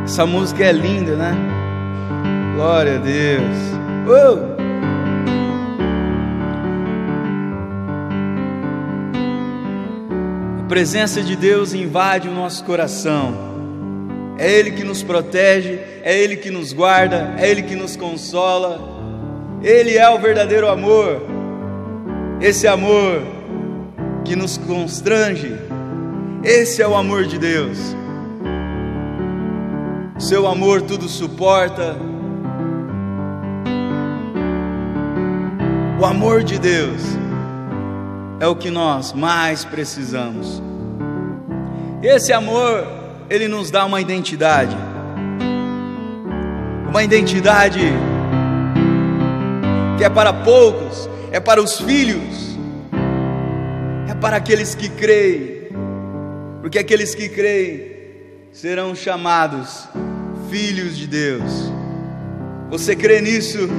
Essa música é linda, né? Glória a Deus. A presença de Deus invade o nosso coração. É Ele que nos protege, é Ele que nos guarda, é Ele que nos consola. Ele é o verdadeiro amor. Esse amor que nos constrange, esse é o amor de Deus. Seu amor tudo suporta. O amor de Deus é o que nós mais precisamos. Esse amor, ele nos dá uma identidade. Uma identidade que é para poucos, é para os filhos, é para aqueles que creem, porque aqueles que creem serão chamados filhos de Deus. Você crê nisso?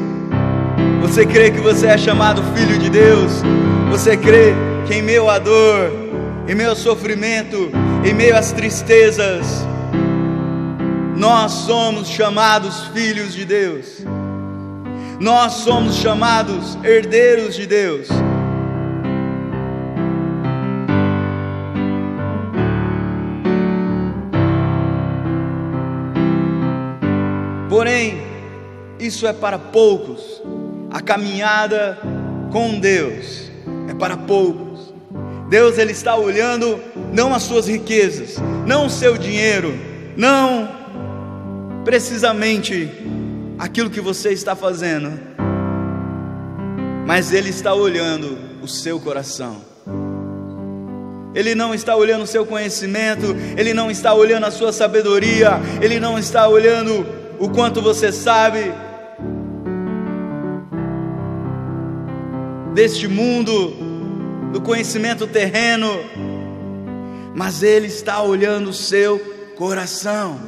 Você crê que você é chamado filho de Deus? Você crê que em meio à dor, em meio ao sofrimento, em meio às tristezas, nós somos chamados filhos de Deus? Nós somos chamados herdeiros de Deus. Porém, isso é para poucos. A caminhada com Deus é para poucos. Deus, Ele está olhando não as suas riquezas, não o seu dinheiro, não precisamente aquilo que você está fazendo, mas Ele está olhando o seu coração. Ele não está olhando o seu conhecimento, Ele não está olhando a sua sabedoria, Ele não está olhando o quanto você sabe deste mundo, do conhecimento terreno, mas Ele está olhando o seu coração.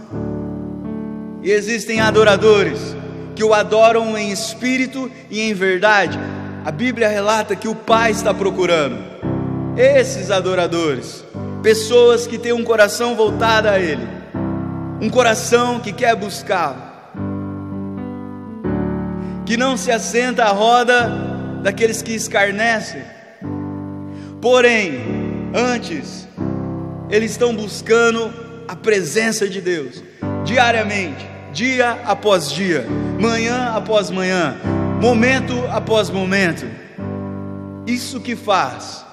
E existem adoradores que o adoram em espírito e em verdade. A Bíblia relata que o Pai está procurando esses adoradores, pessoas que têm um coração voltado a Ele, um coração que quer buscá-lo, que não se assenta à roda daqueles que escarnecem, porém, antes, eles estão buscando a presença de Deus, diariamente, dia após dia, manhã após manhã, momento após momento. Isso que faz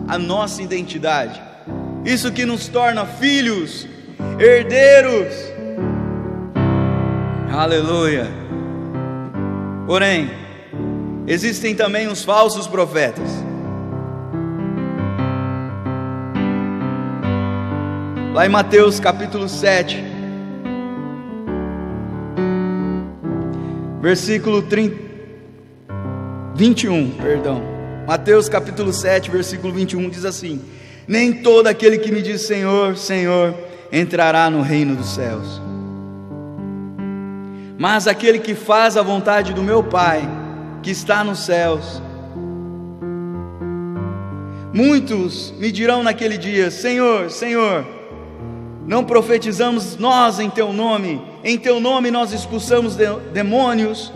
a nossa identidade, isso que nos torna filhos, herdeiros. Aleluia. Porém, existem também os falsos profetas. Lá em Mateus capítulo 7, versículo 21, Mateus capítulo 7, versículo 21 diz assim: nem todo aquele que me diz Senhor, Senhor, entrará no reino dos céus, mas aquele que faz a vontade do meu Pai, que está nos céus. Muitos me dirão naquele dia: Senhor, Senhor, não profetizamos nós em Teu nome? Em Teu nome nós expulsamos demônios?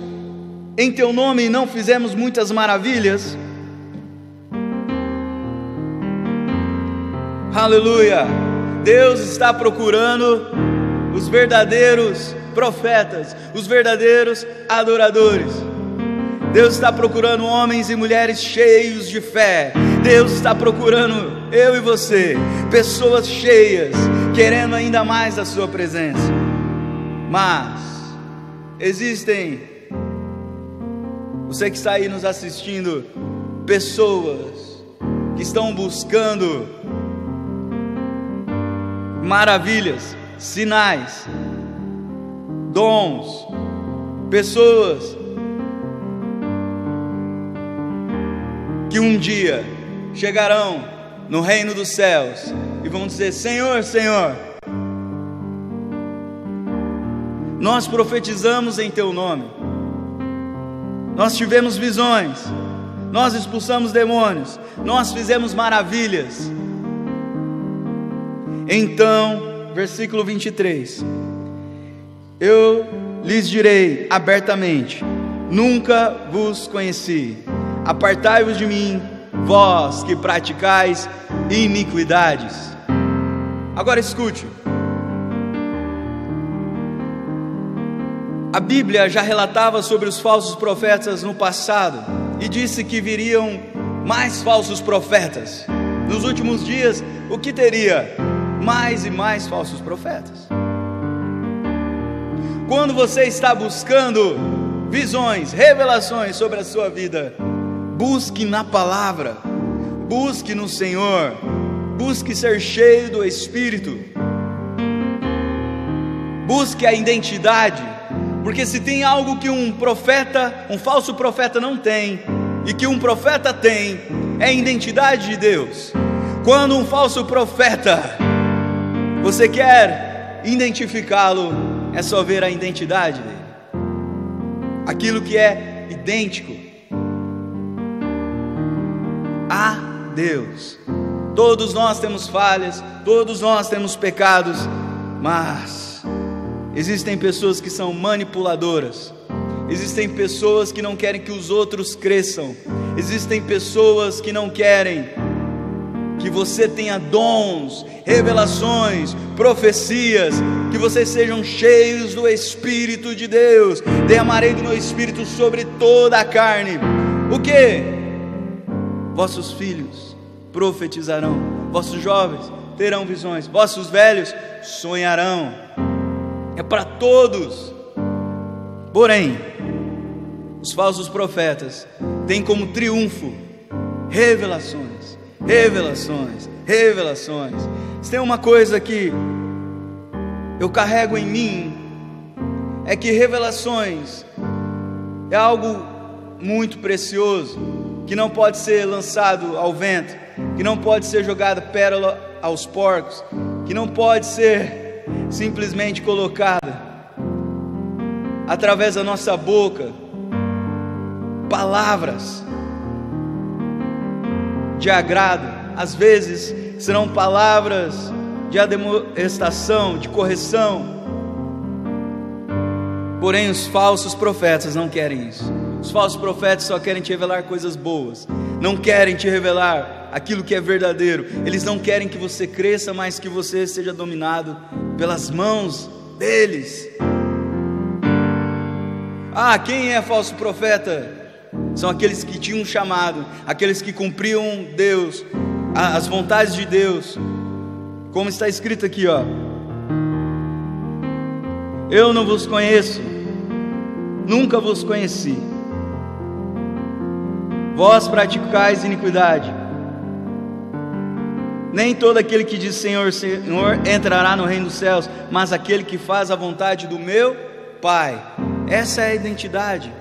Em Teu nome não fizemos muitas maravilhas? Aleluia! Deus está procurando os verdadeiros profetas, os verdadeiros adoradores. Deus está procurando homens e mulheres cheios de fé. Deus está procurando eu e você, pessoas cheias, querendo ainda mais a sua presença. Mas existem, você que está aí nos assistindo, pessoas que estão buscando maravilhas, sinais, dons, pessoas que um dia chegarão no reino dos céus e vão dizer: Senhor, Senhor, nós profetizamos em Teu nome, nós tivemos visões, nós expulsamos demônios, nós fizemos maravilhas. Então, versículo 23: eu lhes direi abertamente: nunca vos conheci. Apartai-vos de mim, vós que praticais iniquidades. Agora escute. A Bíblia já relatava sobre os falsos profetas no passado e disse que viriam mais falsos profetas. Nos últimos dias, o que teria? Mais e mais falsos profetas. Quando você está buscando visões, revelações sobre a sua vida, busque na palavra, busque no Senhor, busque ser cheio do Espírito, busque a identidade, porque se tem algo que um profeta, um falso profeta não tem, e que um profeta tem, é a identidade de Deus. Quando um falso profeta, você quer identificá-lo, é só ver a identidade dele, aquilo que é idêntico a Deus. Todos nós temos falhas, todos nós temos pecados, mas existem pessoas que são manipuladoras, existem pessoas que não querem que os outros cresçam, existem pessoas que não querem que você tenha dons, revelações, profecias, que vocês sejam cheios do Espírito de Deus. Derramarei do meu Espírito sobre toda a carne. O que? Vossos filhos profetizarão, vossos jovens terão visões, vossos velhos sonharão. É para todos. Porém, os falsos profetas têm como triunfo revelações, revelações, revelações. Se tem uma coisa que eu carrego em mim, é que revelações é algo muito precioso, que não pode ser lançado ao vento, que não pode ser jogado pérola aos porcos, que não pode ser simplesmente colocada através da nossa boca palavras de agrado. Às vezes serão palavras de admoestação, de correção. Porém, os falsos profetas não querem isso. Os falsos profetas só querem te revelar coisas boas, não querem te revelar aquilo que é verdadeiro. Eles não querem que você cresça, mas que você seja dominado pelas mãos deles. Quem é falso profeta? São aqueles que tinham um chamado, aqueles que cumpriam Deus, as vontades de Deus, como está escrito aqui, eu não vos conheço, nunca vos conheci. Vós praticais iniquidade. Nem todo aquele que diz Senhor, Senhor entrará no reino dos céus, mas aquele que faz a vontade do meu Pai. Essa é a identidade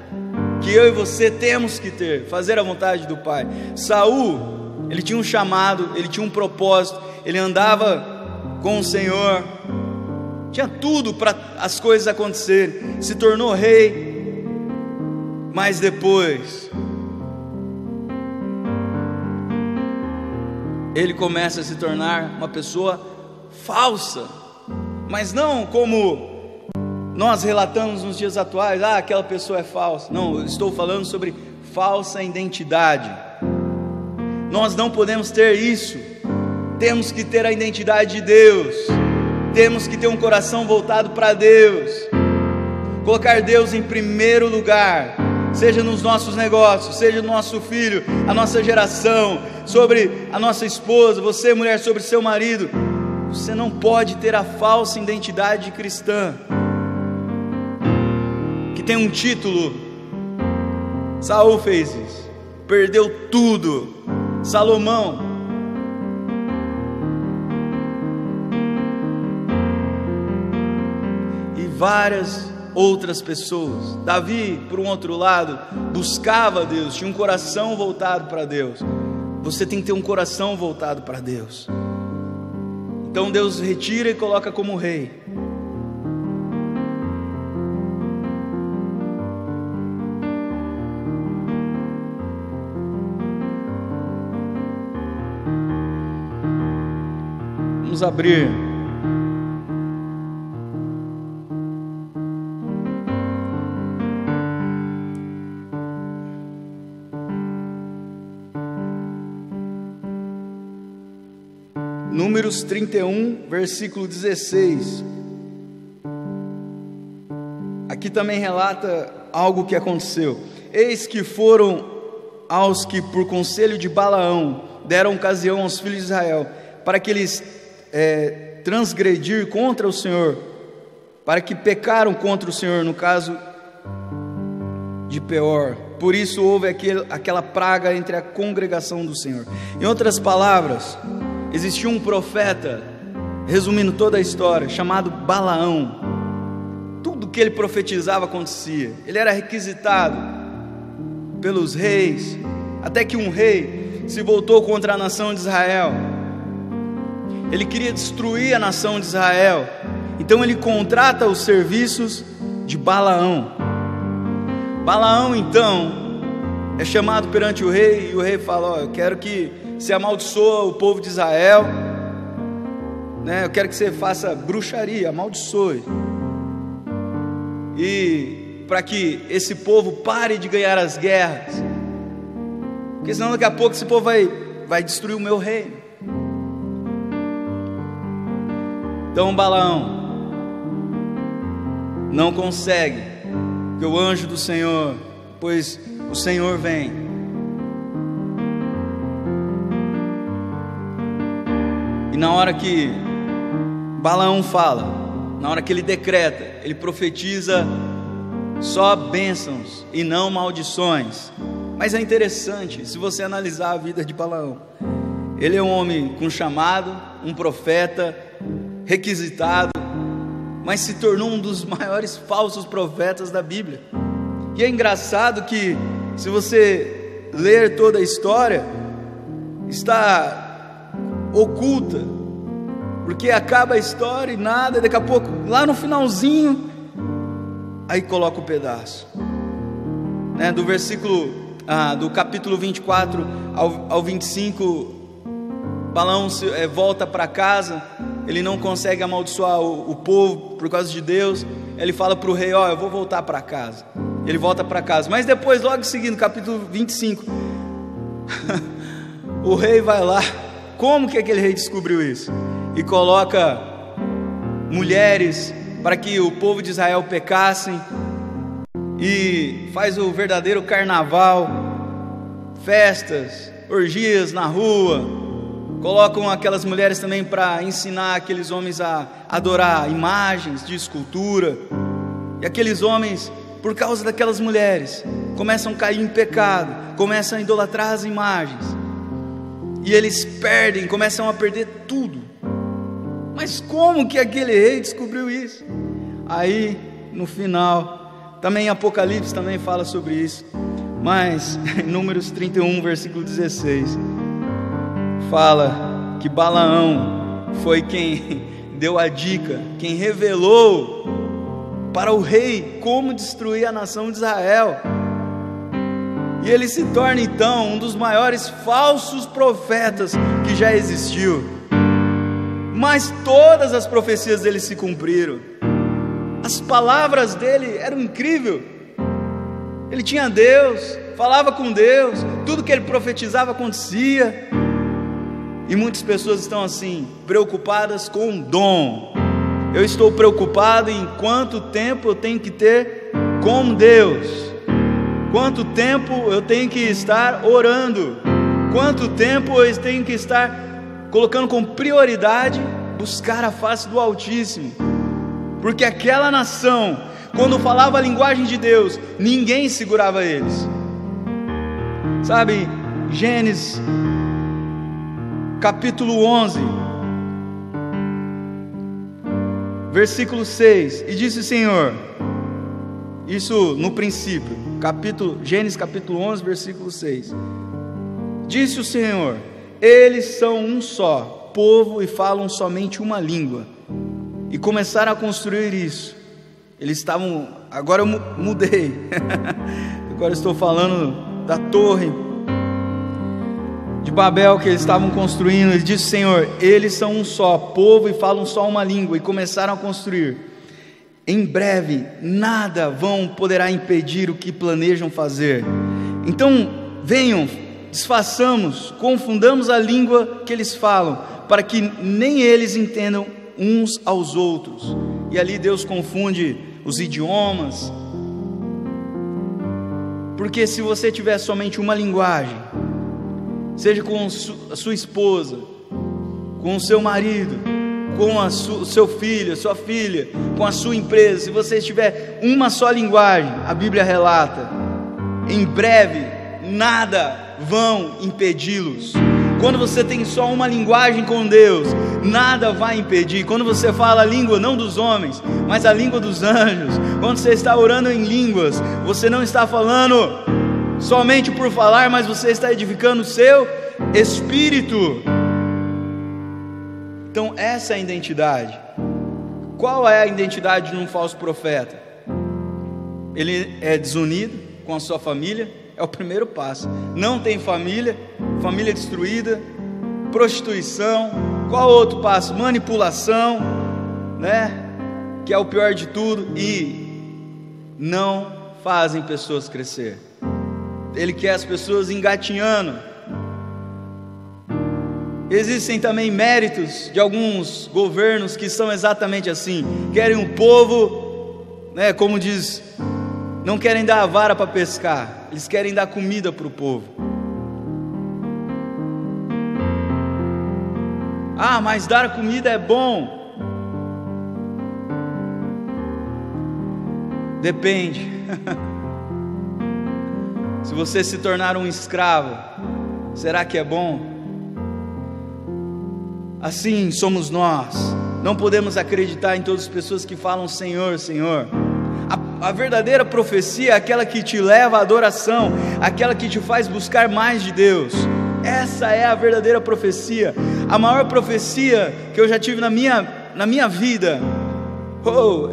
que eu e você temos que ter, fazer a vontade do Pai. Saul, ele tinha um chamado, ele tinha um propósito, ele andava com o Senhor, tinha tudo para as coisas acontecerem, se tornou rei, mas depois ele começa a se tornar uma pessoa falsa, mas não como nós relatamos nos dias atuais, aquela pessoa é falsa. Não, eu estou falando sobre falsa identidade. Nós não podemos ter isso. Temos que ter a identidade de Deus, temos que ter um coração voltado para Deus, colocar Deus em primeiro lugar, seja nos nossos negócios, seja no nosso filho, a nossa geração, sobre a nossa esposa, você mulher sobre seu marido. Você não pode ter a falsa identidade cristã, que tem um título. Saul fez isso, perdeu tudo. Salomão, e várias outras pessoas. Davi, por um outro lado, buscava Deus, tinha um coração voltado para Deus. Você tem que ter um coração voltado para Deus. Então Deus retira e coloca como rei. Vamos abrir Números 31, versículo 16. Aqui também relata algo que aconteceu. Eis que foram aos que por conselho de Balaão deram ocasião aos filhos de Israel, para que eles transgredir contra o Senhor, para que pecaram contra o Senhor, no caso de Peor. Por isso houve aquela praga entre a congregação do Senhor. Em outras palavras, existia um profeta, resumindo toda a história, chamado Balaão. Tudo que ele profetizava acontecia. Ele era requisitado pelos reis, até que um rei se voltou contra a nação de Israel. Ele queria destruir a nação de Israel, então ele contrata os serviços de Balaão. Balaão então é chamado perante o rei, e o rei fala: eu quero que você amaldiçoe o povo de Israel, eu quero que você faça bruxaria, amaldiçoe, e para que esse povo pare de ganhar as guerras, porque senão daqui a pouco esse povo vai destruir o meu reino. Então Balaão não consegue, porque o anjo do Senhor, pois o Senhor vem. E na hora que Balaão fala, na hora que ele decreta, ele profetiza só bênçãos e não maldições. Mas é interessante, se você analisar a vida de Balaão, ele é um homem com chamado, um profeta requisitado, mas se tornou um dos maiores falsos profetas da Bíblia. E é engraçado que, se você ler toda a história, está oculta, porque acaba a história e nada, e daqui a pouco, lá no finalzinho, aí coloca o pedaço, do versículo, do capítulo 24 ao 25, Balaão volta para casa. Ele não consegue amaldiçoar o povo por causa de Deus. Ele fala para o rei: eu vou voltar para casa. Ele volta para casa, mas depois, logo seguindo, capítulo 25, o rei vai lá. Como que aquele rei descobriu isso? E coloca mulheres para que o povo de Israel pecassem, e faz o verdadeiro carnaval, festas, orgias na rua. Colocam aquelas mulheres também para ensinar aqueles homens a adorar imagens de escultura. E aqueles homens, por causa daquelas mulheres, começam a cair em pecado, começam a idolatrar as imagens, e eles começam a perder tudo. Mas como que aquele rei descobriu isso? Aí no final, também Apocalipse também fala sobre isso, mas em Números 31, versículo 16, fala que Balaão foi quem deu a dica, quem revelou para o rei como destruir a nação de Israel. E ele se torna então um dos maiores falsos profetas que já existiu. Mas todas as profecias dele se cumpriram. As palavras dele eram incríveis. Ele tinha Deus, falava com Deus, tudo que ele profetizava acontecia. E muitas pessoas estão assim, preocupadas com o dom. Eu estou preocupado em quanto tempo eu tenho que ter com Deus, quanto tempo eu tenho que estar orando, quanto tempo eu tenho que estar colocando como prioridade buscar a face do Altíssimo. Porque aquela nação, quando falava a linguagem de Deus, ninguém segurava eles. Sabe, Gênesis capítulo 11, versículo 6, e disse o Senhor, isso no princípio, Gênesis capítulo 11, versículo 6, disse o Senhor: eles são um só povo e falam somente uma língua. E começaram a construir isso. Eles estavam, agora eu mudei, agora estou falando da torre de Babel que eles estavam construindo. Ele disse: Senhor, eles são um só povo e falam só uma língua. E começaram a construir. Em breve nada poderá impedir o que planejam fazer. Então venham, desfaçamos, confundamos a língua que eles falam, para que nem eles entendam uns aos outros. E ali Deus confunde os idiomas, porque se você tiver somente uma linguagem, seja com a sua esposa, com o seu marido, com o seu filho, a sua filha, com a sua empresa, se você tiver uma só linguagem, a Bíblia relata, em breve nada vão impedi-los. Quando você tem só uma linguagem com Deus, nada vai impedir. Quando você fala a língua não dos homens, mas a língua dos anjos, quando você está orando em línguas, você não está falando somente por falar, mas você está edificando o seu espírito. Então essa é a identidade. Qual é a identidade de um falso profeta? Ele é desunido com a sua família, é o primeiro passo. Não tem família, família destruída, prostituição. Qual outro passo? Manipulação, né? Que é o pior de tudo. E não fazem pessoas crescer. Ele quer as pessoas engatinhando. Existem também méritos de alguns governos que são exatamente assim. Querem um povo, né, como diz, não querem dar a vara para pescar, eles querem dar comida para o povo. Ah, mas dar comida é bom. Depende. Se você se tornar um escravo, será que é bom? Assim somos nós. Não podemos acreditar em todas as pessoas que falam Senhor, Senhor. A verdadeira profecia é aquela que te leva à adoração, aquela que te faz buscar mais de Deus. Essa é a verdadeira profecia. A maior profecia que eu já tive na minha vida,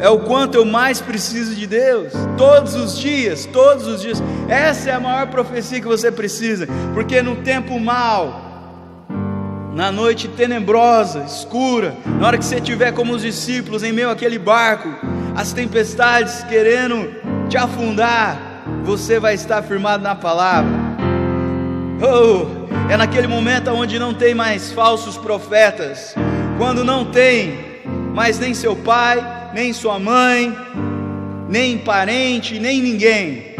é o quanto eu mais preciso de Deus. Todos os dias. Essa é a maior profecia que você precisa. Porque no tempo mau, na noite tenebrosa, escura, na hora que você estiver como os discípulos em meio àquele barco, as tempestades querendo te afundar, você vai estar firmado na palavra. É naquele momento onde não tem mais falsos profetas, quando não tem mais nem seu pai, nem sua mãe, nem parente, nem ninguém.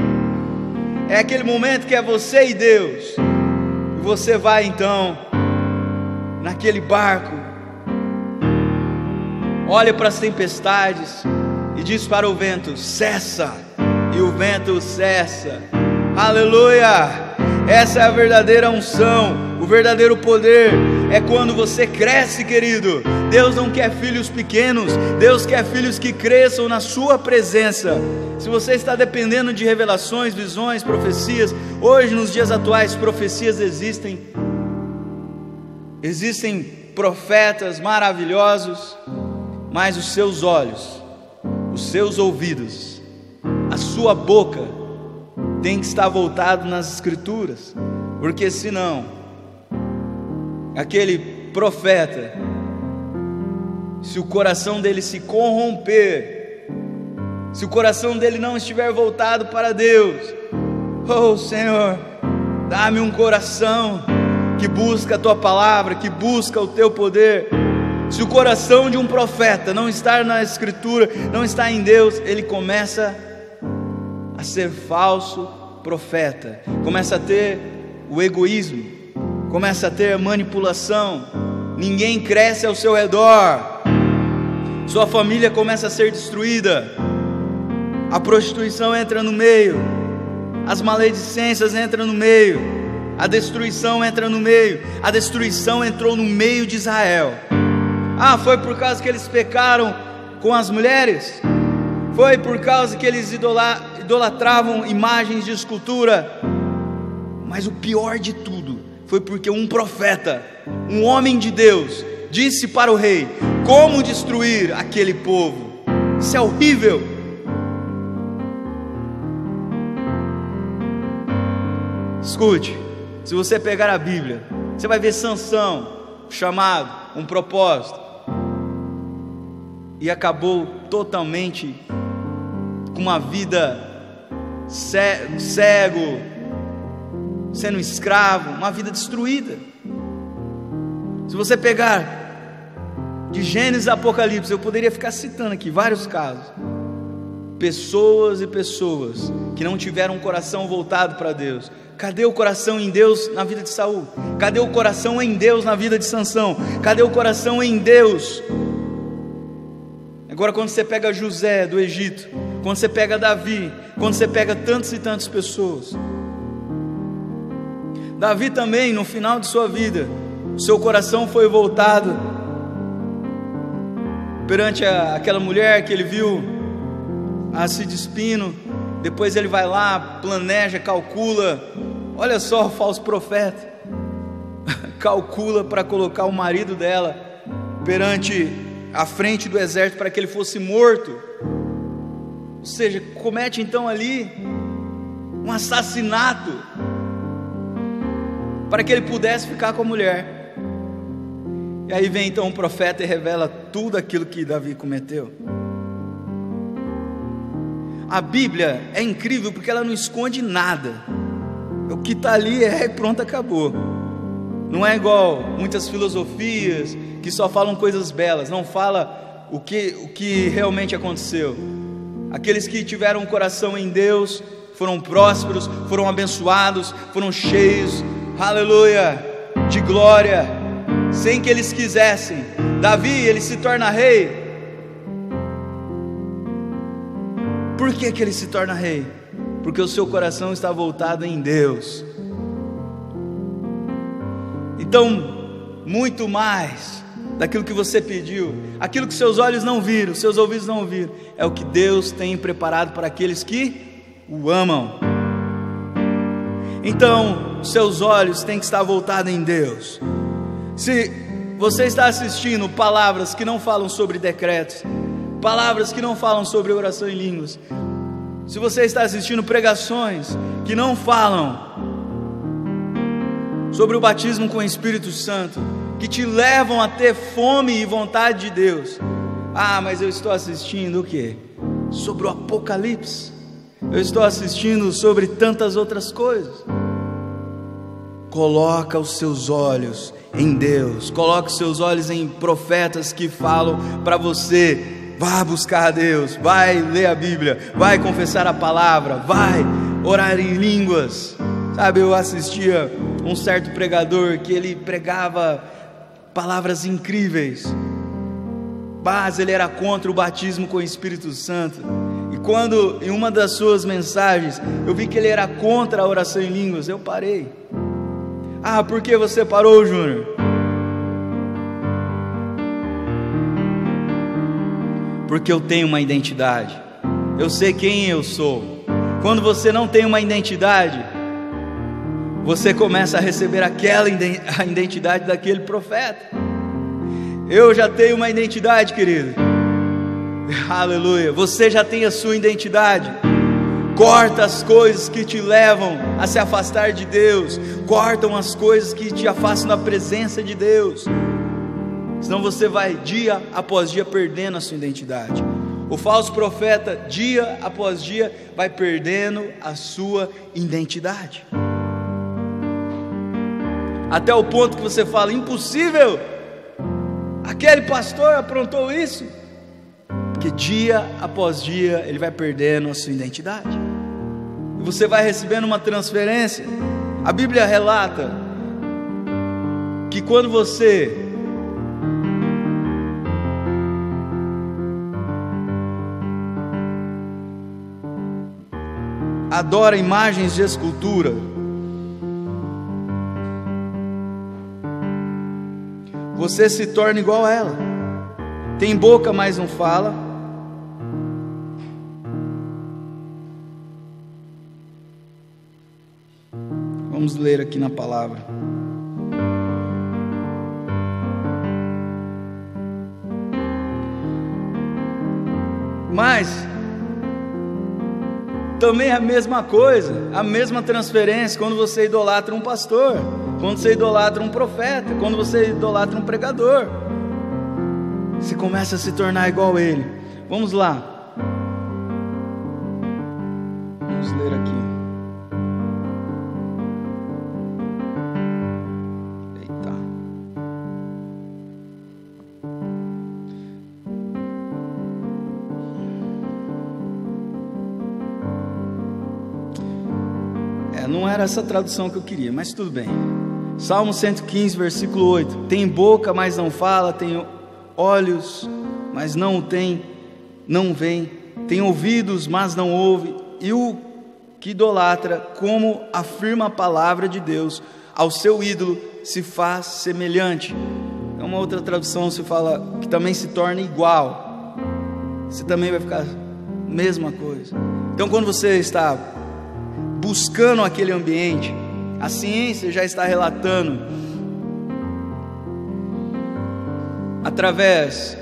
É aquele momento que é você e Deus, e você vai então naquele barco, olha para as tempestades e diz para o vento: cessa, e o vento cessa. Aleluia! Essa é a verdadeira unção, o verdadeiro poder. É quando você cresce, querido. Deus não quer filhos pequenos, Deus quer filhos que cresçam na sua presença. Se você está dependendo de revelações, visões, profecias, hoje nos dias atuais profecias existem profetas maravilhosos, mas os seus olhos, os seus ouvidos, a sua boca tem que estar voltado nas Escrituras, porque senão aquele profeta, se o coração dele se corromper, se o coração dele não estiver voltado para Deus, Senhor, dá-me um coração que busca a tua palavra, que busca o teu poder. Se o coração de um profeta não está na Escritura, não está em Deus, ele começa a ser falso profeta, começa a ter o egoísmo, começa a ter a manipulação, ninguém cresce ao seu redor, sua família começa a ser destruída, a prostituição entra no meio, as maledicências entram no meio, a destruição entra no meio. A destruição entrou no meio de Israel. Foi por causa que eles pecaram com as mulheres? Foi por causa que eles idolatravam imagens de escultura? Mas o pior de tudo foi porque um profeta, um homem de Deus, disse para o rei como destruir aquele povo. Isso é horrível. Escute, se você pegar a Bíblia, você vai ver Sansão, chamado, um propósito, e acabou totalmente com uma vida cego, sendo escravo, uma vida destruída. Se você pegar de Gênesis a Apocalipse, eu poderia ficar citando aqui vários casos. Pessoas e pessoas que não tiveram um coração voltado para Deus. Cadê o coração em Deus na vida de Saul? Cadê o coração em Deus na vida de Sansão? Cadê o coração em Deus? Agora, quando você pega José do Egito, quando você pega Davi, quando você pega tantas e tantas pessoas, Davi também, no final de sua vida, o seu coração foi voltado perante aquela mulher que ele viu se despindo. Depois ele vai lá, planeja, calcula. Olha só, falso profeta, calcula para colocar o marido dela perante a frente do exército para que ele fosse morto. Ou seja, comete então ali um assassinato para que ele pudesse ficar com a mulher. E aí vem então o profeta e revela tudo aquilo que Davi cometeu. A Bíblia é incrível porque ela não esconde nada. O que está ali e pronto, acabou. Não é igual muitas filosofias que só falam coisas belas, não fala o que realmente aconteceu. Aqueles que tiveram um coração em Deus foram prósperos, foram abençoados, foram cheios, aleluia, de glória, sem que eles quisessem. Davi, ele se torna rei. Por que ele se torna rei? Porque o seu coração está voltado em Deus. Então, muito mais daquilo que você pediu, aquilo que seus olhos não viram, seus ouvidos não ouviram, é o que Deus tem preparado para aqueles que o amam. Então, seus olhos têm que estar voltados em Deus. Se você está assistindo palavras que não falam sobre decretos, palavras que não falam sobre oração em línguas, se você está assistindo pregações que não falam sobre o batismo com o Espírito Santo, que te levam a ter fome e vontade de Deus, mas eu estou assistindo o quê? Sobre o Apocalipse, eu estou assistindo sobre tantas outras coisas. Coloca os seus olhos em Deus, coloca os seus olhos em profetas que falam para você: vá buscar a Deus, vai ler a Bíblia, vai confessar a palavra, vai orar em línguas. Sabe, eu assistia um certo pregador que ele pregava palavras incríveis, mas ele era contra o batismo com o Espírito Santo. E quando em uma das suas mensagens eu vi que ele era contra a oração em línguas, eu parei. Por que você parou, Júnior? Porque eu tenho uma identidade, eu sei quem eu sou. Quando você não tem uma identidade, você começa a receber a identidade daquele profeta. Eu já tenho uma identidade, querido, aleluia. Você já tem a sua identidade. Corta as coisas que te levam a se afastar de Deus, cortam as coisas que te afastam da presença de Deus, senão você vai dia após dia perdendo a sua identidade. O falso profeta, dia após dia, vai perdendo a sua identidade, até o ponto que você fala: impossível, aquele pastor aprontou isso. Porque dia após dia ele vai perdendo a sua identidade, e você vai recebendo uma transferência. A Bíblia relata que quando você adora imagens de escultura, você se torna igual a ela. Tem boca, mas não fala. Vamos ler aqui na palavra. Mas também é a mesma coisa, a mesma transferência quando você idolatra um pastor, quando você idolatra um profeta, quando você idolatra um pregador. Você começa a se tornar igual a ele. Vamos lá. Vamos ler aqui. Eita. não era essa tradução que eu queria, mas tudo bem. Salmo 115, versículo 8: tem boca, mas não fala, tem olhos, mas não vem, tem ouvidos, mas não ouve, e o que idolatra, como afirma a palavra de Deus, ao seu ídolo se faz semelhante. É uma outra tradução, se fala que também se torna igual. Você também vai ficar mesma coisa. Então, quando você está buscando aquele ambiente, a ciência já está relatando, através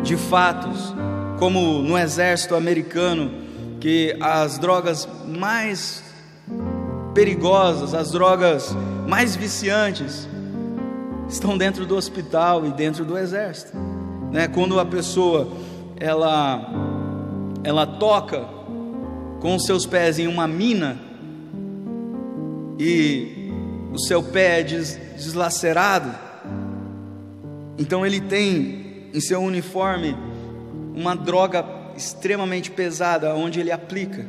de fatos, como no exército americano, que as drogas mais perigosas, as drogas mais viciantes, estão dentro do hospital e dentro do exército, né? Quando a pessoa ela toca com os seus pés em uma mina e o seu pé é deslacerado, então ele tem em seu uniforme uma droga extremamente pesada, onde ele aplica.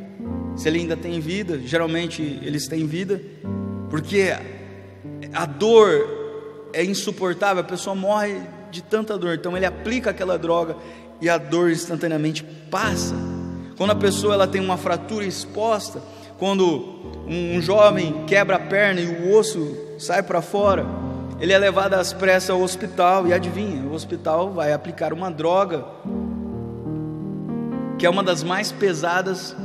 Se ele ainda tem vida, geralmente eles têm vida, porque a dor é insuportável, a pessoa morre de tanta dor. Então ele aplica aquela droga e a dor instantaneamente passa. Quando a pessoa ela tem uma fratura exposta, quando um jovem quebra a perna e o osso sai para fora, ele é levado às pressas ao hospital, e adivinha, o hospital vai aplicar uma droga que é uma das mais pesadas,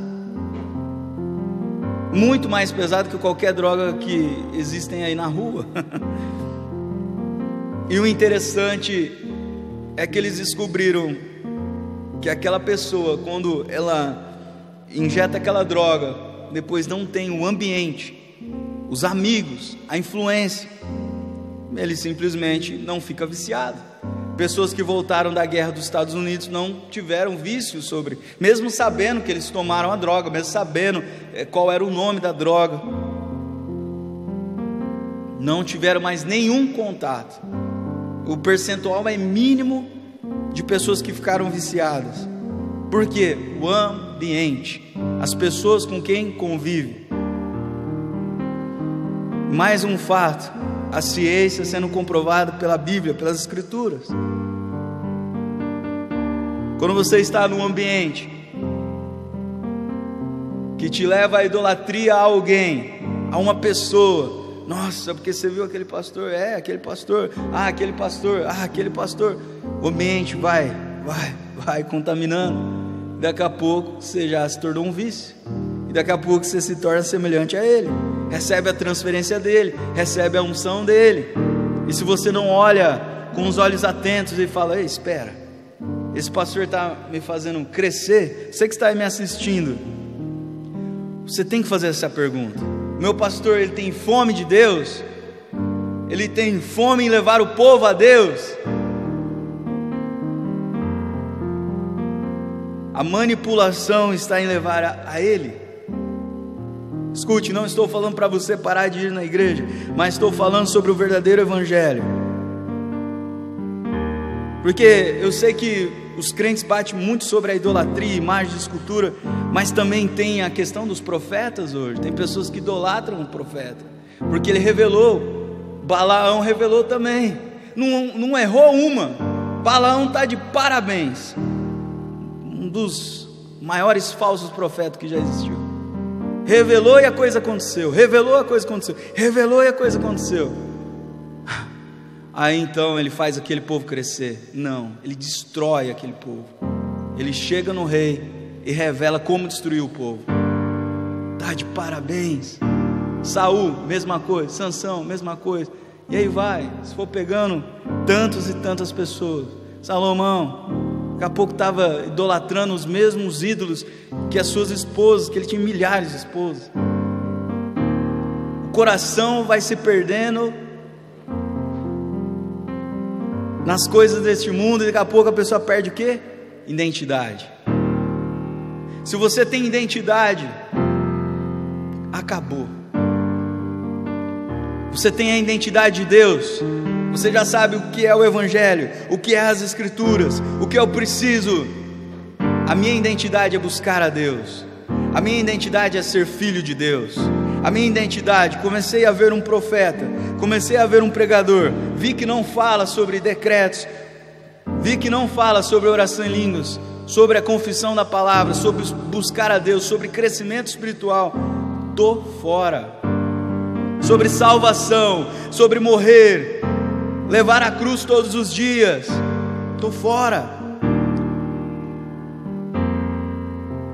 muito mais pesada que qualquer droga que existem aí na rua. E o interessante é que eles descobriram que aquela pessoa, quando ela injeta aquela droga, depois não tem o ambiente, os amigos, a influência, ele simplesmente não fica viciado. Pessoas que voltaram da guerra dos Estados Unidos não tiveram vício sobre, mesmo sabendo que eles tomaram a droga, mesmo sabendo qual era o nome da droga, não tiveram mais nenhum contato. O percentual é mínimo de pessoas que ficaram viciadas. Por quê? O ambiente, as pessoas com quem convive. Mais um fato, a ciência sendo comprovada pela Bíblia, pelas Escrituras. Quando você está num ambiente que te leva à idolatria a alguém, a uma pessoa, nossa, porque você viu aquele pastor, aquele pastor, aquele pastor, aquele pastor, o ambiente vai contaminando. Daqui a pouco você já se tornou um vício, e daqui a pouco você se torna semelhante a ele, recebe a transferência dele, recebe a unção dele. E se você não olha com os olhos atentos e fala: ei, espera, esse pastor está me fazendo crescer, você que está aí me assistindo, você tem que fazer essa pergunta: meu pastor, ele tem fome de Deus? Ele tem fome em levar o povo a Deus? A manipulação está em levar a Ele? Escute, não estou falando para você parar de ir na igreja, mas estou falando sobre o verdadeiro evangelho. Porque eu sei que os crentes batem muito sobre a idolatria, imagem de escultura, mas também tem a questão dos profetas hoje. Tem pessoas que idolatram o profeta, porque ele revelou, Balaão revelou também, não errou uma. Balaão está de parabéns, um dos maiores falsos profetas que já existiu. Revelou e a coisa aconteceu, revelou a coisa aconteceu, revelou e a coisa aconteceu. Aí então ele faz aquele povo crescer? Não, ele destrói aquele povo. Ele chega no rei e revela como destruir o povo. Tá de parabéns. Saul, mesma coisa. Sansão, mesma coisa. E aí vai, se for pegando tantos e tantas pessoas. Salomão, daqui a pouco estava idolatrando os mesmos ídolos que as suas esposas, que ele tinha milhares de esposas. O coração vai se perdendo nas coisas deste mundo, e daqui a pouco a pessoa perde o quê? Identidade. Se você tem identidade, acabou. Você tem a identidade de Deus, você já sabe o que é o evangelho, o que é as escrituras, o que eu preciso. A minha identidade é buscar a Deus. A minha identidade é ser filho de Deus. A minha identidade, comecei a ver um profeta, comecei a ver um pregador, vi que não fala sobre decretos, vi que não fala sobre oração em línguas, sobre a confissão da palavra, sobre buscar a Deus, sobre crescimento espiritual. Tô fora. Sobre salvação, sobre morrer, levar a cruz todos os dias. Tô fora.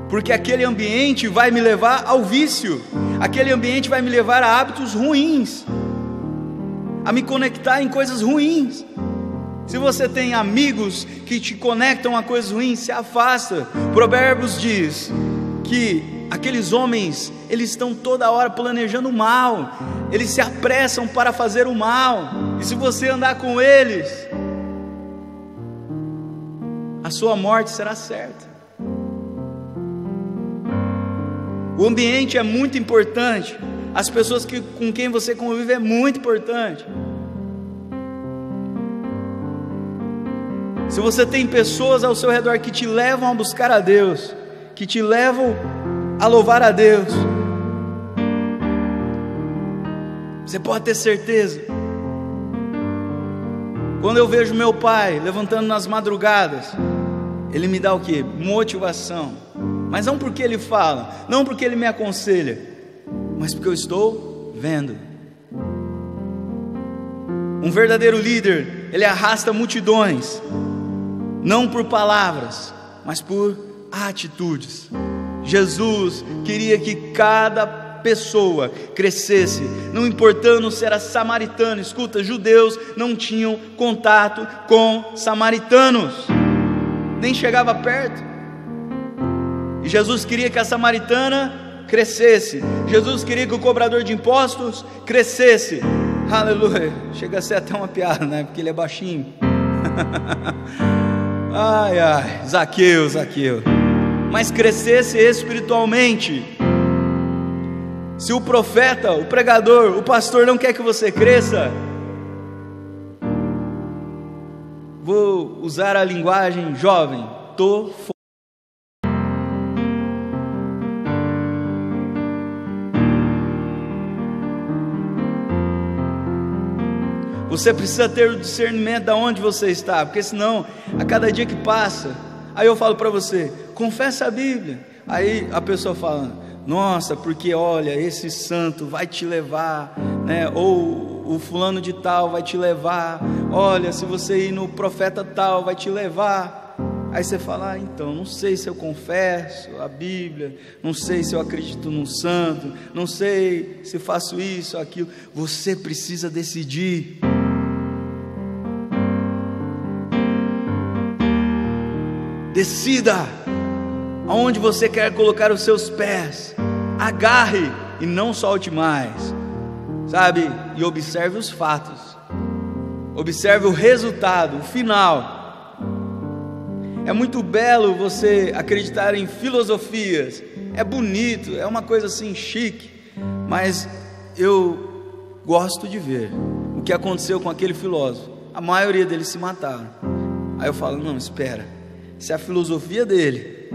Porque aquele ambiente vai me levar ao vício, aquele ambiente vai me levar a hábitos ruins, a me conectar em coisas ruins. Se você tem amigos que te conectam a coisas ruins, se afasta. Provérbios diz que aqueles homens, eles estão toda hora planejando o mal, eles se apressam para fazer o mal, e se você andar com eles, a sua morte será certa. O ambiente é muito importante, as pessoas com quem você convive é muito importante. Se você tem pessoas ao seu redor que te levam a buscar a Deus, que te levam a louvar a Deus, você pode ter certeza. Quando eu vejo meu pai levantando nas madrugadas, ele me dá o quê? Motivação. Mas não porque ele fala, não porque ele me aconselha, mas porque eu estou vendo. Um verdadeiro líder, ele arrasta multidões, não por palavras, mas por atitudes. Jesus queria que cada pessoa crescesse, não importando se era samaritano. Escuta, judeus não tinham contato com samaritanos, nem chegava perto. E Jesus queria que a samaritana crescesse, Jesus queria que o cobrador de impostos crescesse. Aleluia, chega a ser até uma piada, né? Porque ele é baixinho. Ai, ai, Zaqueu, mas crescesse espiritualmente. Se o profeta, o pregador, o pastor não quer que você cresça, vou usar a linguagem jovem, tô fora. Você precisa ter o discernimento de onde você está, porque senão, a cada dia que passa, aí eu falo para você, confessa a Bíblia, aí a pessoa fala, nossa, porque olha, esse santo vai te levar, né? Ou o fulano de tal vai te levar, olha, se você ir no profeta tal, vai te levar. Aí você fala, então, não sei se eu confesso a Bíblia, não sei se eu acredito num santo, não sei se faço isso, aquilo. Você precisa decidir. Decida aonde você quer colocar os seus pés, agarre e não solte mais, sabe? E observe os fatos, observe o resultado, o final. É muito belo você acreditar em filosofias, é bonito, é uma coisa assim chique, mas eu gosto de ver o que aconteceu com aquele filósofo. A maioria deles se mataram. Aí eu falo, não, espera, se a filosofia dele,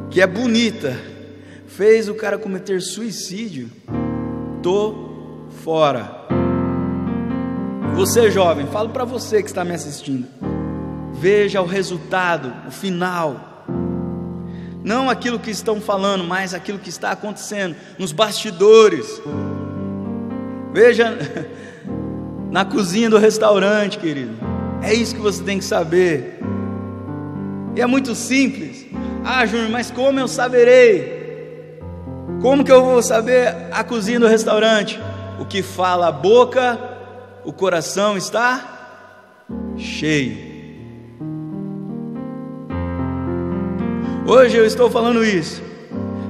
que é bonita, fez o cara cometer suicídio, tô fora. Você jovem, falo para você que está me assistindo, veja o resultado, o final, não aquilo que estão falando, mas aquilo que está acontecendo nos bastidores. Veja na cozinha do restaurante, querido, é isso que você tem que saber. E é muito simples. Ah, Júnior, mas como eu saberei? Como que eu vou saber a cozinha do restaurante? O que fala a boca, o coração está cheio. Hoje eu estou falando isso,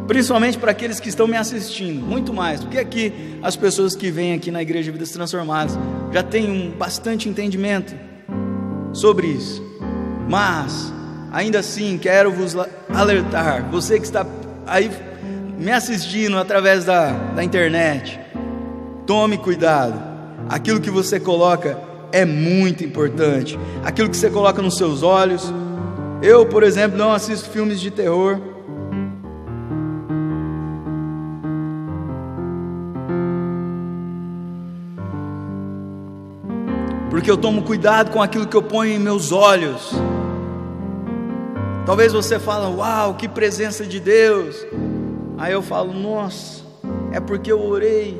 principalmente para aqueles que estão me assistindo, muito mais, porque aqui as pessoas que vêm aqui na Igreja Vidas Transformadas já têm bastante entendimento sobre isso, mas ainda assim quero vos alertar, você que está aí me assistindo através da internet, tome cuidado, aquilo que você coloca é muito importante, aquilo que você coloca nos seus olhos. Eu, por exemplo, não assisto filmes de terror, porque eu tomo cuidado com aquilo que eu ponho em meus olhos. Talvez você fale: uau, que presença de Deus. Aí eu falo: nossa, é porque eu orei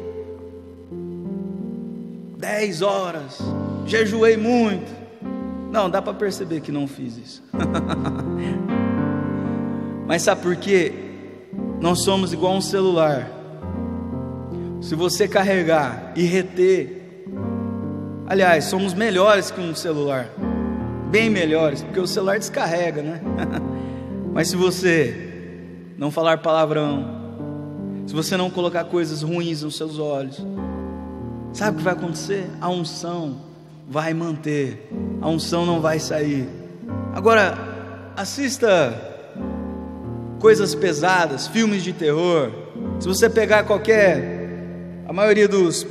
10 horas, jejuei muito. Não, dá para perceber que não fiz isso. Mas sabe por quê? Nós somos igual um celular. Se você carregar e reter, aliás, somos melhores que um celular, bem melhores, porque o celular descarrega, né? Mas se você não falar palavrão, se você não colocar coisas ruins nos seus olhos, sabe o que vai acontecer? A unção vai manter, a unção não vai sair. Agora, assista coisas pesadas, filmes de terror. Se você pegar a maioria dos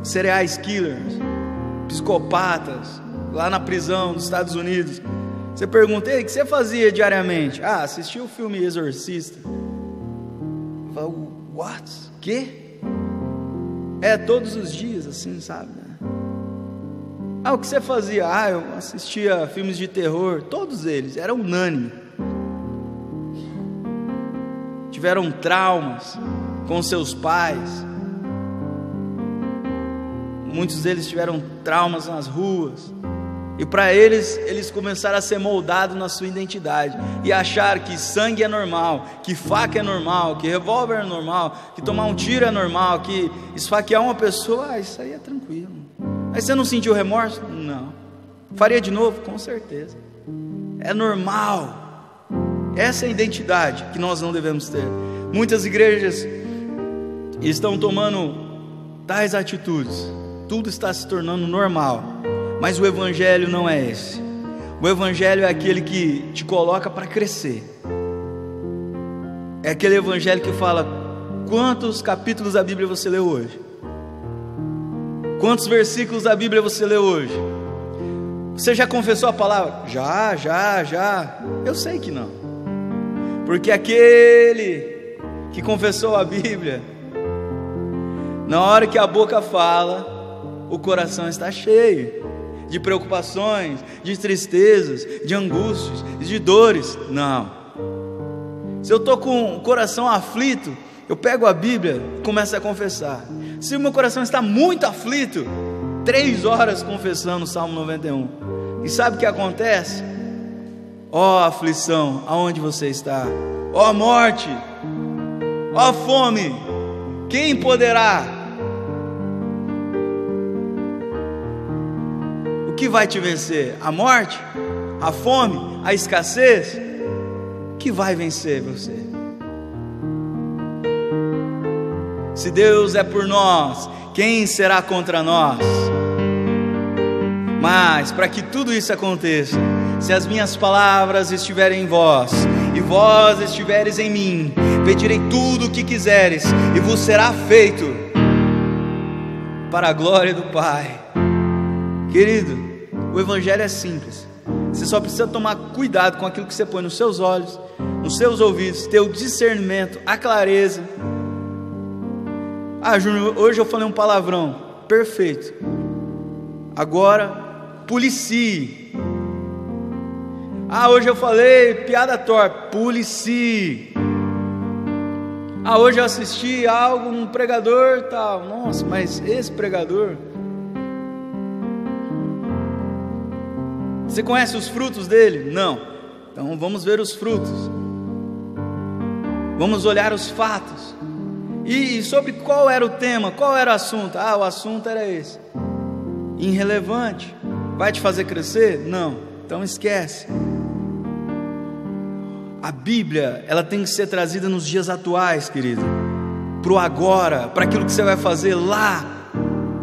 serial killers, psicopatas, lá na prisão dos Estados Unidos, você pergunta: ei, o que você fazia diariamente? Ah, assistia o filme Exorcista. Eu falo: what? Que? É, todos os dias, assim, sabe? Ah, o que você fazia? Ah, eu assistia filmes de terror. Todos eles, era unânime. Tiveram traumas com seus pais. Muitos deles tiveram traumas nas ruas. E para eles começaram a ser moldados na sua identidade. E achar que sangue é normal, que faca é normal, que revólver é normal, que tomar um tiro é normal, que esfaquear uma pessoa, isso aí é tranquilo. Aí você não sentiu remorso? Não. Faria de novo? Com certeza. É normal. Essa é a identidade que nós não devemos ter. Muitas igrejas estão tomando tais atitudes. Tudo está se tornando normal. Mas o evangelho não é esse. O evangelho é aquele que te coloca para crescer. É aquele evangelho que fala: quantos capítulos da Bíblia você leu hoje? Quantos versículos da Bíblia você leu hoje? Você já confessou a palavra? Já. Eu sei que não. Porque aquele que confessou a Bíblia, na hora que a boca fala, o coração está cheio de preocupações, de tristezas, de angústias, de dores. Não. Se eu estou com o coração aflito, eu pego a Bíblia e começo a confessar. Se o meu coração está muito aflito, 3 horas confessando o Salmo 91. E sabe o que acontece? Ó aflição, aonde você está? Ó morte, ó fome, quem poderá? O que vai te vencer? A morte? A fome? A escassez? O que vai vencer você? Se Deus é por nós, quem será contra nós? Mas para que tudo isso aconteça, se as minhas palavras estiverem em vós e vós estiveres em mim, pedirei tudo o que quiseres e vos será feito, para a glória do Pai. Querido, o evangelho é simples. Você só precisa tomar cuidado com aquilo que você põe nos seus olhos, nos seus ouvidos, ter o discernimento, a clareza. Ah, Júnior, hoje eu falei um palavrão. Perfeito. Agora, policie. Ah, hoje eu falei piada torta. Policie. Ah, hoje eu assisti algo, um pregador tal. Nossa, mas esse pregador... Você conhece os frutos dele? Não. Então vamos ver os frutos. Vamos olhar os fatos. E sobre qual era o tema, qual era o assunto? Ah, o assunto era esse. Irrelevante. Vai te fazer crescer? Não. Então esquece. A Bíblia, ela tem que ser trazida nos dias atuais, querido. Para o agora, para aquilo que você vai fazer lá,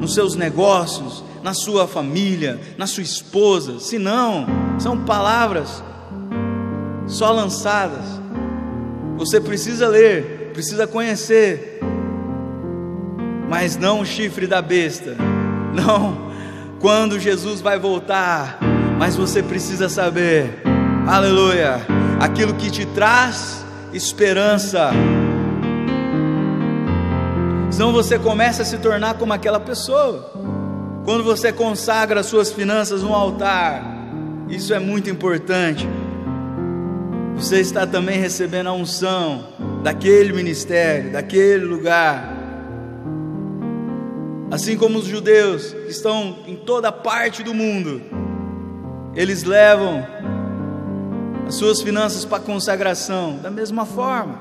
nos seus negócios, na sua família, na sua esposa. Se não, são palavras só lançadas. Você precisa ler, precisa conhecer, mas não o chifre da besta, não quando Jesus vai voltar, mas você precisa saber, aleluia, aquilo que te traz esperança. Senão você começa a se tornar como aquela pessoa. Quando você consagra as suas finanças no altar, isso é muito importante. Você está também recebendo a unção daquele ministério, daquele lugar. Assim como os judeus que estão em toda parte do mundo, eles levam as suas finanças para a consagração. Da mesma forma,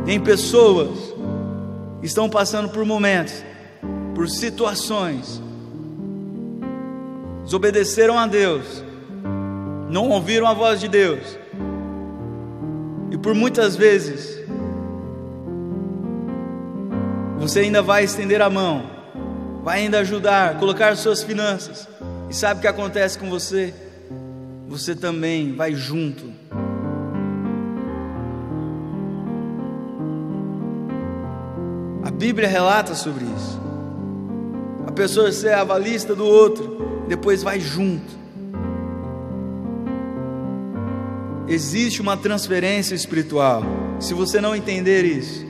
tem pessoas que estão passando por momentos, por situações, desobedeceram a Deus, não ouviram a voz de Deus, e por muitas vezes você ainda vai estender a mão, vai ainda ajudar, colocar suas finanças, e sabe o que acontece com você? Você também vai junto. A Bíblia relata sobre isso. A pessoa ser avalista do outro, depois vai junto. Existe uma transferência espiritual. Se você não entender isso,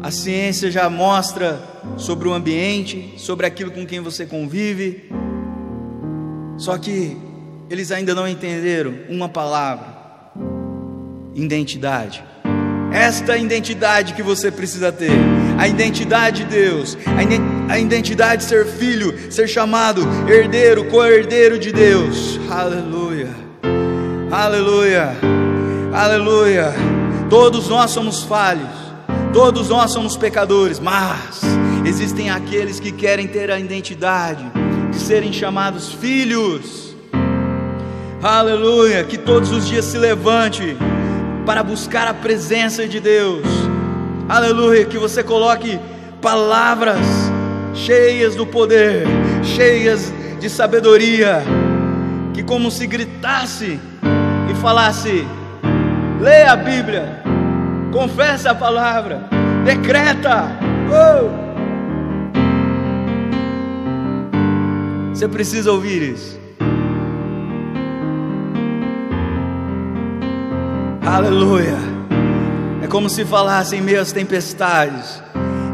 a ciência já mostra sobre o ambiente, sobre aquilo com quem você convive. Só que eles ainda não entenderam uma palavra: identidade. Esta identidade que você precisa ter, a identidade de Deus, a identidade de ser filho, ser chamado herdeiro, co-herdeiro de Deus. Aleluia, aleluia, aleluia. Todos nós somos falhos, todos nós somos pecadores, mas existem aqueles que querem ter a identidade de serem chamados filhos. Aleluia, que todos os dias se levante para buscar a presença de Deus. Aleluia, que você coloque palavras cheias do poder, cheias de sabedoria, que como se gritasse e falasse: leia a Bíblia, confessa a palavra, decreta. Você precisa ouvir isso. Aleluia. É como se falasse em meio às tempestades,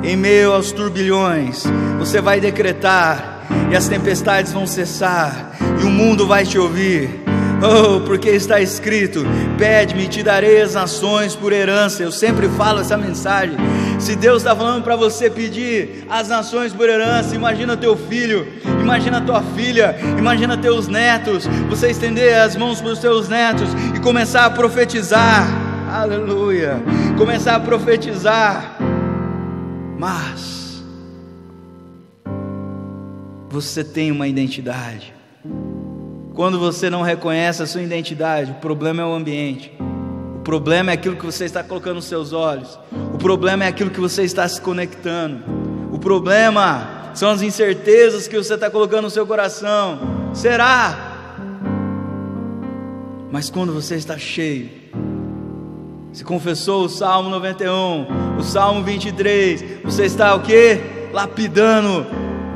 em meio aos turbilhões, você vai decretar e as tempestades vão cessar e o mundo vai te ouvir. Oh, porque está escrito: pede-me e te darei as nações por herança. Eu sempre falo essa mensagem. Se Deus está falando para você pedir as nações por herança, imagina teu filho, imagina tua filha, imagina teus netos, você estender as mãos para os teus netos e começar a profetizar. Aleluia, começar a profetizar. Mas você tem uma identidade. Quando você não reconhece a sua identidade, o problema é o ambiente, o problema é aquilo que você está colocando nos seus olhos, o problema é aquilo que você está se conectando, o problema são as incertezas que você está colocando no seu coração. Será? Mas quando você está cheio, se confessou o Salmo 91, o Salmo 23, você está o quê? Lapidando,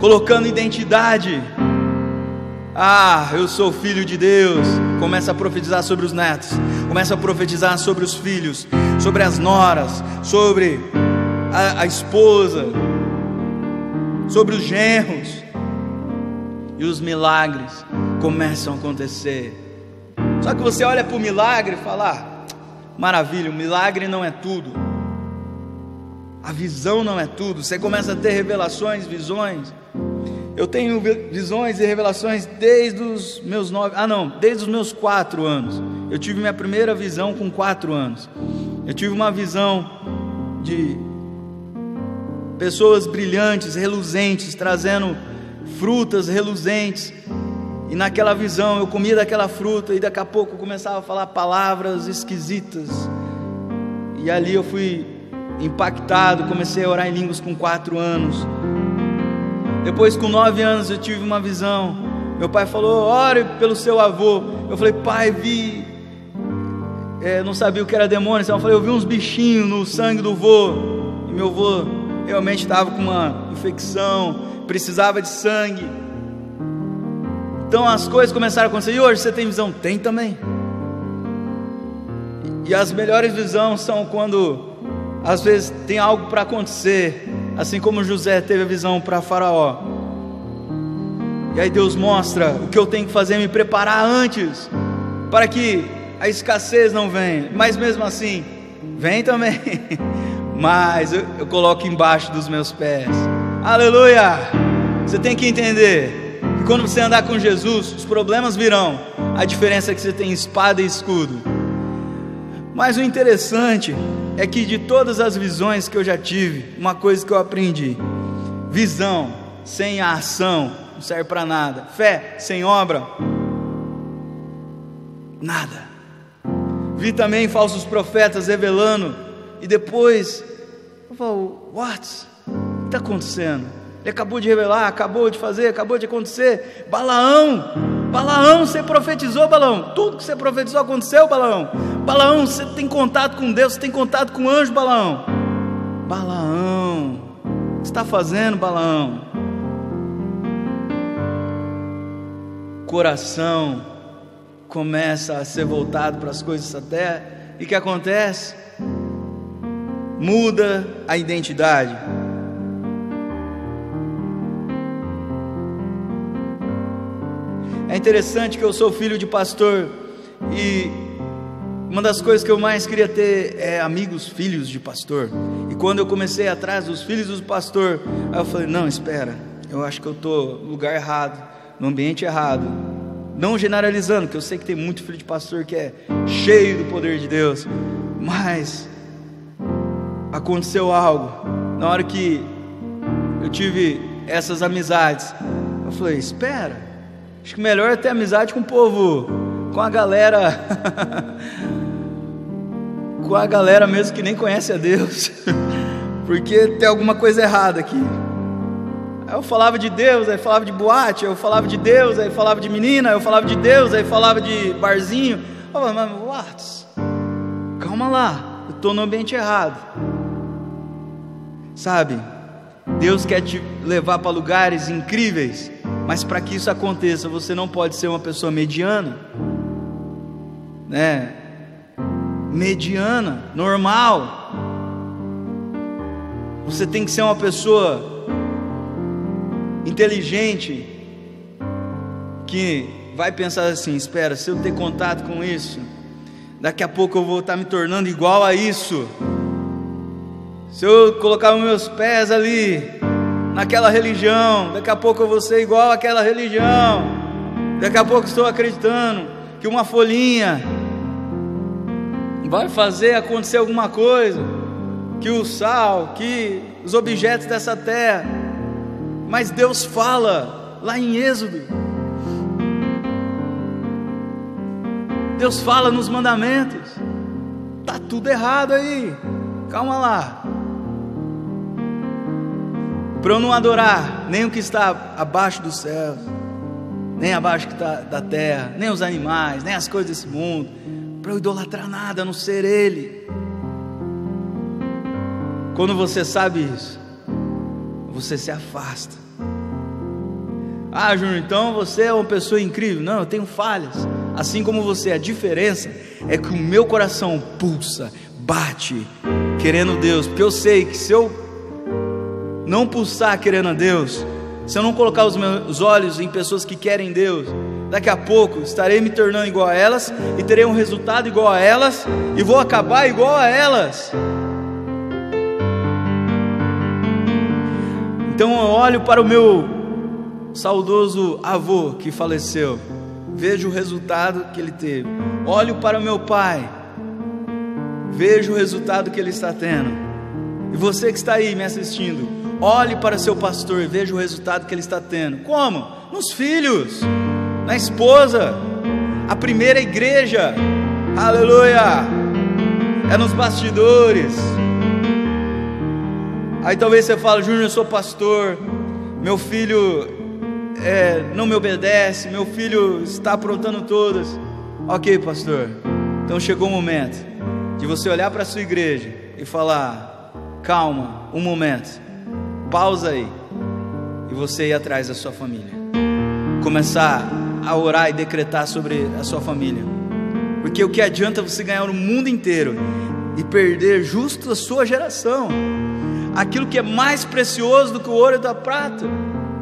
colocando identidade. Ah, eu sou filho de Deus. Começa a profetizar sobre os netos, começa a profetizar sobre os filhos, sobre as noras, sobre a esposa, sobre os genros, e os milagres começam a acontecer. Só que você olha para o milagre e fala: ah, maravilha, o milagre não é tudo, a visão não é tudo. Você começa a ter revelações, visões. Eu tenho visões e revelações desde os meus desde os meus 4 anos. Eu tive minha primeira visão com 4 anos. Eu tive uma visão de pessoas brilhantes, reluzentes, trazendo frutas reluzentes. E naquela visão eu comia daquela fruta e daqui a pouco eu começava a falar palavras esquisitas. E ali eu fui impactado, comecei a orar em línguas com 4 anos. Depois, com 9 anos, eu tive uma visão. Meu pai falou: ore pelo seu avô. Eu falei: pai, vi. Não sabia o que era demônio. Então eu falei: eu vi uns bichinhos no sangue do vô. E meu vô realmente estava com uma infecção, precisava de sangue. Então as coisas começaram a acontecer. E hoje você tem visão? Tem também. E as melhores visões são quando às vezes tem algo para acontecer, assim como José teve a visão para Faraó. E aí Deus mostra o que eu tenho que fazer, me preparar antes, para que a escassez não venha. Mas mesmo assim, vem também, mas eu coloco embaixo dos meus pés. Aleluia! Você tem que entender que quando você andar com Jesus, os problemas virão. A diferença é que você tem espada e escudo. Mas o interessante é que de todas as visões que eu já tive, uma coisa que eu aprendi: visão sem a ação não serve para nada. Fé sem obra, nada. Vi também falsos profetas revelando, e depois eu falo: what? O que está acontecendo? Ele acabou de revelar, acabou de fazer, acabou de acontecer. Balaão, você profetizou, Balaão. Tudo que você profetizou aconteceu, Balaão. Balaão, você tem contato com Deus, você tem contato com o anjo, Balaão. Balaão, o que você está fazendo, Balaão? Coração começa a ser voltado para as coisas dessa terra. E o que acontece? Muda a identidade. É interessante que eu sou filho de pastor, e uma das coisas que eu mais queria ter é amigos filhos de pastor. E quando eu comecei atrás dos filhos do pastor, aí eu falei: não, espera, eu acho que eu estou no lugar errado, no ambiente errado. Não generalizando, porque eu sei que tem muito filho de pastor que é cheio do poder de Deus, mas aconteceu algo na hora que eu tive essas amizades. Eu falei: espera, acho que melhor é ter amizade com o povo, com a galera com a galera mesmo que nem conhece a Deus porque tem alguma coisa errada aqui. Aí eu falava de Deus, aí falava de boate, eu falava de Deus, aí falava de menina, eu falava de Deus, aí falava de barzinho. Eu falava: mas what? Calma lá, eu estou no ambiente errado. Sabe, Deus quer te levar para lugares incríveis, mas para que isso aconteça, você não pode ser uma pessoa mediana, né? Mediana, normal. Você tem que ser uma pessoa inteligente, que vai pensar assim: espera, se eu ter contato com isso, daqui a pouco eu vou estar me tornando igual a isso. Se eu colocar os meus pés ali naquela religião, daqui a pouco eu vou ser igual àquela religião. Daqui a pouco estou acreditando que uma folhinha vai fazer acontecer alguma coisa, que o sal, que os objetos dessa terra. Mas Deus fala lá em Êxodo, Deus fala nos mandamentos. Está tudo errado aí, calma lá. Para eu não adorar nem o que está abaixo dos céus, nem abaixo que está da terra, nem os animais, nem as coisas desse mundo, para eu idolatrar nada a não ser Ele. Quando você sabe isso, você se afasta. Ah, Júnior, então você é uma pessoa incrível. Não, eu tenho falhas, assim como você. A diferença é que o meu coração pulsa, bate, querendo Deus, porque eu sei que se eu não pulsar querendo a Deus, se eu não colocar os meus olhos em pessoas que querem Deus, daqui a pouco estarei me tornando igual a elas, e terei um resultado igual a elas, e vou acabar igual a elas. Então eu olho para o meu saudoso avô que faleceu, vejo o resultado que ele teve. Olho para o meu pai, vejo o resultado que ele está tendo. E você que está aí me assistindo, olhe para seu pastor e veja o resultado que ele está tendo. Como? Nos filhos, na esposa, a primeira igreja, aleluia, é nos bastidores. Aí talvez você fale: Júnior, eu sou pastor, meu filho não me obedece, meu filho está aprontando todas. Ok, pastor, então chegou o momento de você olhar para a sua igreja e falar: calma, um momento, pausa aí, e você ir atrás da sua família, começar a orar e decretar sobre a sua família. Porque o que adianta você ganhar o mundo inteiro e perder justo a sua geração? aquilo que é mais precioso do que o ouro e da prata,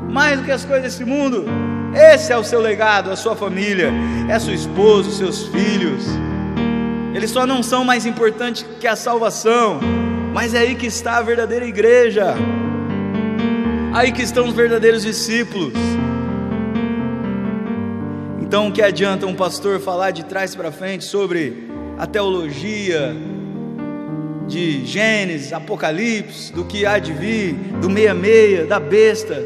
mais do que as coisas desse mundo. Esse é o seu legado, a sua família, é sua esposa, os seus filhos. Eles só não são mais importantes que a salvação, mas é aí que está a verdadeira igreja, aí que estão os verdadeiros discípulos. Então o que adianta um pastor falar de trás para frente sobre a teologia de Gênesis, Apocalipse, do que há de vir, do meia-meia, da besta?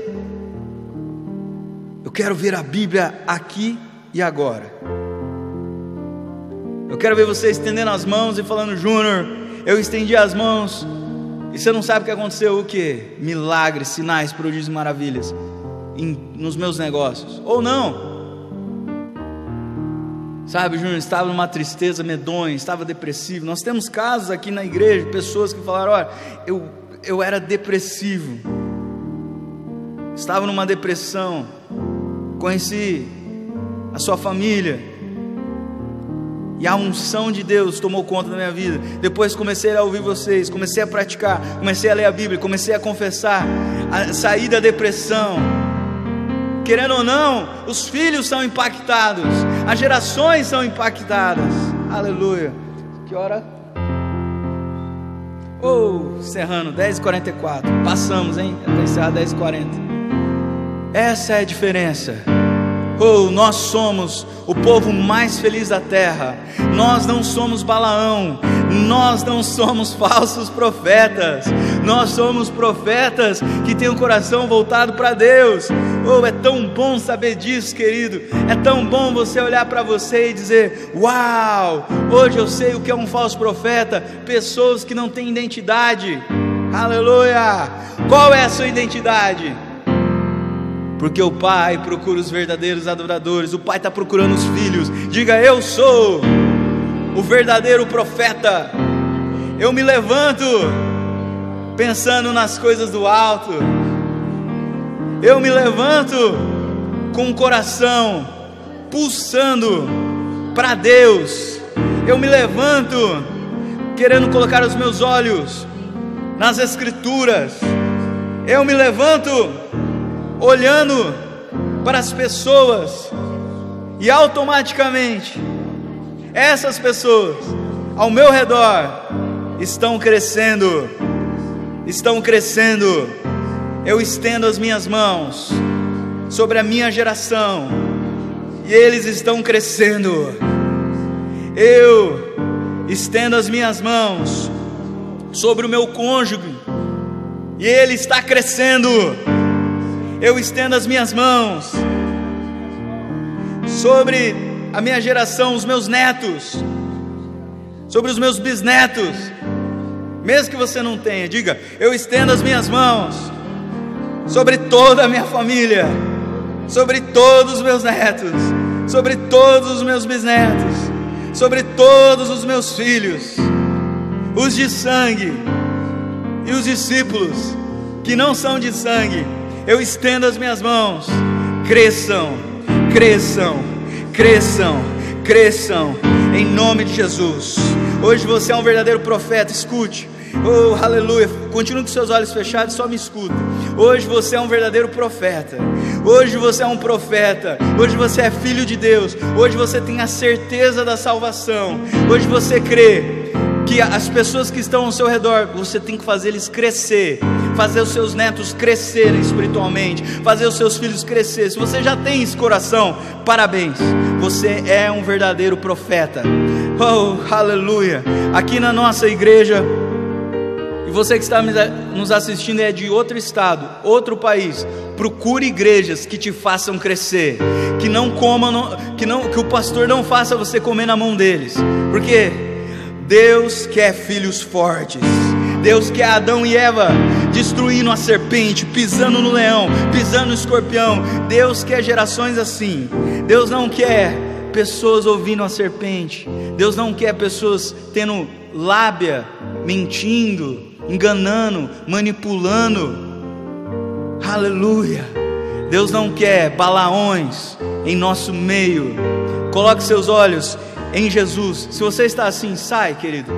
Eu quero ver a Bíblia aqui e agora. Eu quero ver você estendendo as mãos e falando: Júnior, eu estendi as mãos e você não sabe o que aconteceu. O que? Milagres, sinais, prodígios e maravilhas nos meus negócios. Ou não. Sabe, Júnior, estava numa tristeza medonha, estava depressivo. Nós temos casos aqui na igreja, pessoas que falaram: olha, eu era depressivo, estava numa depressão, conheci a sua família e a unção de Deus tomou conta da minha vida. Depois comecei a ouvir vocês, comecei a praticar, comecei a ler a Bíblia, comecei a confessar, a sair da depressão. Querendo ou não, os filhos são impactados, as gerações são impactadas. Aleluia. Que hora? Encerrando, 10h44. Passamos, hein? Até encerrar 10h40. Essa é a diferença. Nós somos o povo mais feliz da terra. Nós não somos Balaão, nós não somos falsos profetas. Nós somos profetas que têm o coração voltado para Deus. É tão bom saber disso, querido. É tão bom você olhar para você e dizer: uau, hoje eu sei o que é um falso profeta. Pessoas que não têm identidade. Aleluia. Qual é a sua identidade? Porque o Pai procura os verdadeiros adoradores. O Pai está procurando os filhos. Diga: eu sou o verdadeiro profeta. Eu me levanto pensando nas coisas do alto. Eu me levanto com o coração pulsando para Deus. Eu me levanto querendo colocar os meus olhos nas Escrituras. Eu me levanto olhando para as pessoas, e automaticamente essas pessoas ao meu redor estão crescendo. Eu estendo as minhas mãos sobre a minha geração e eles estão crescendo. Eu estendo as minhas mãos sobre o meu cônjuge e ele está crescendo. Eu estendo as minhas mãos sobre a minha geração, os meus netos, sobre os meus bisnetos. Mesmo que você não tenha, diga: eu estendo as minhas mãos sobre toda a minha família, sobre todos os meus netos, sobre todos os meus bisnetos, sobre todos os meus filhos, os de sangue e os discípulos que não são de sangue. Eu estendo as minhas mãos. Cresçam, em nome de Jesus. Hoje você é um verdadeiro profeta. Escute. Aleluia. Continue com seus olhos fechados, só me escuta. Hoje você é um verdadeiro profeta. Hoje você é um profeta. Hoje você é filho de Deus. Hoje você tem a certeza da salvação. Hoje você crê que as pessoas que estão ao seu redor, você tem que fazer eles crescer, fazer os seus netos crescerem espiritualmente, fazer os seus filhos crescer. Se você já tem esse coração, parabéns, você é um verdadeiro profeta. Aleluia. Aqui na nossa igreja, e você que está nos assistindo é de outro estado, outro país, procure igrejas que te façam crescer, que não comam, que o pastor não faça você comer na mão deles, porque Deus quer filhos fortes. Deus quer Adão e Eva destruindo a serpente, pisando no leão, pisando no escorpião. Deus quer gerações assim. Deus não quer pessoas ouvindo a serpente. Deus não quer pessoas tendo lábia, mentindo, enganando, manipulando. Aleluia. Deus não quer Balaões em nosso meio. Coloque seus olhos em Jesus. Se você está assim, sai, querido,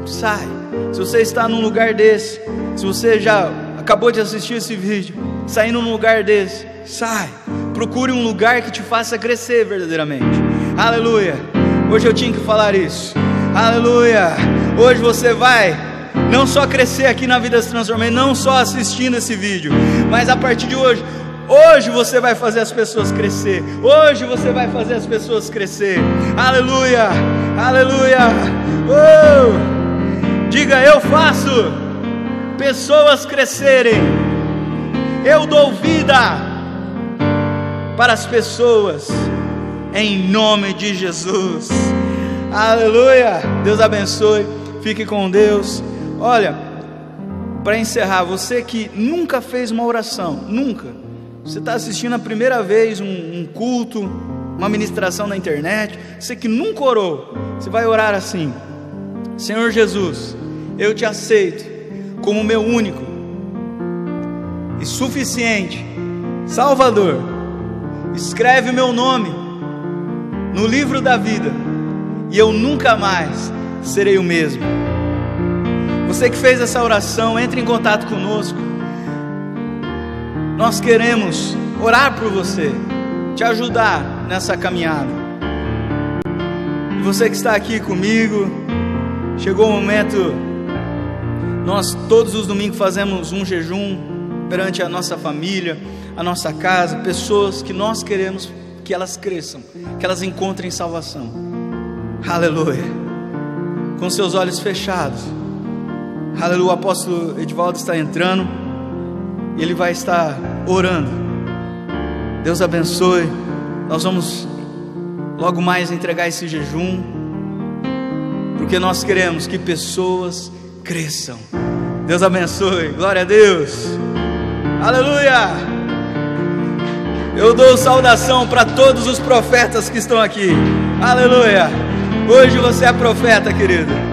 sai. Se você está num lugar desse, se você já acabou de assistir esse vídeo, saindo num lugar desse, sai, procure um lugar que te faça crescer verdadeiramente. Aleluia. Hoje eu tinha que falar isso. Aleluia. Hoje você vai não só crescer aqui na Vidas Transformadas, não só assistindo esse vídeo, mas a partir de hoje você vai fazer as pessoas crescer. Hoje você vai fazer as pessoas crescer. Aleluia, aleluia. Diga: eu faço pessoas crescerem. Eu dou vida para as pessoas, em nome de Jesus. Aleluia. Deus abençoe. Fique com Deus. Olha, para encerrar, você que nunca fez uma oração, nunca, você está assistindo a primeira vez um culto, uma ministração na internet, você que nunca orou, você vai orar assim: Senhor Jesus, eu te aceito como meu único e suficiente Salvador. Escreve meu nome no livro da vida e eu nunca mais serei o mesmo. Você que fez essa oração, entre em contato conosco. Nós queremos orar por você, te ajudar nessa caminhada. E você que está aqui comigo, chegou o momento. Nós todos os domingos fazemos um jejum perante a nossa família, a nossa casa, pessoas que nós queremos que elas cresçam, que elas encontrem salvação. Aleluia. Com seus olhos fechados. Aleluia. O apóstolo Edivaldo está entrando e ele vai estar orando. Deus abençoe. Nós vamos logo mais entregar esse jejum, porque nós queremos que pessoas cresçam. Deus abençoe. Glória a Deus. Aleluia. Eu dou saudação para todos os profetas que estão aqui. Aleluia. Hoje você é profeta, querido.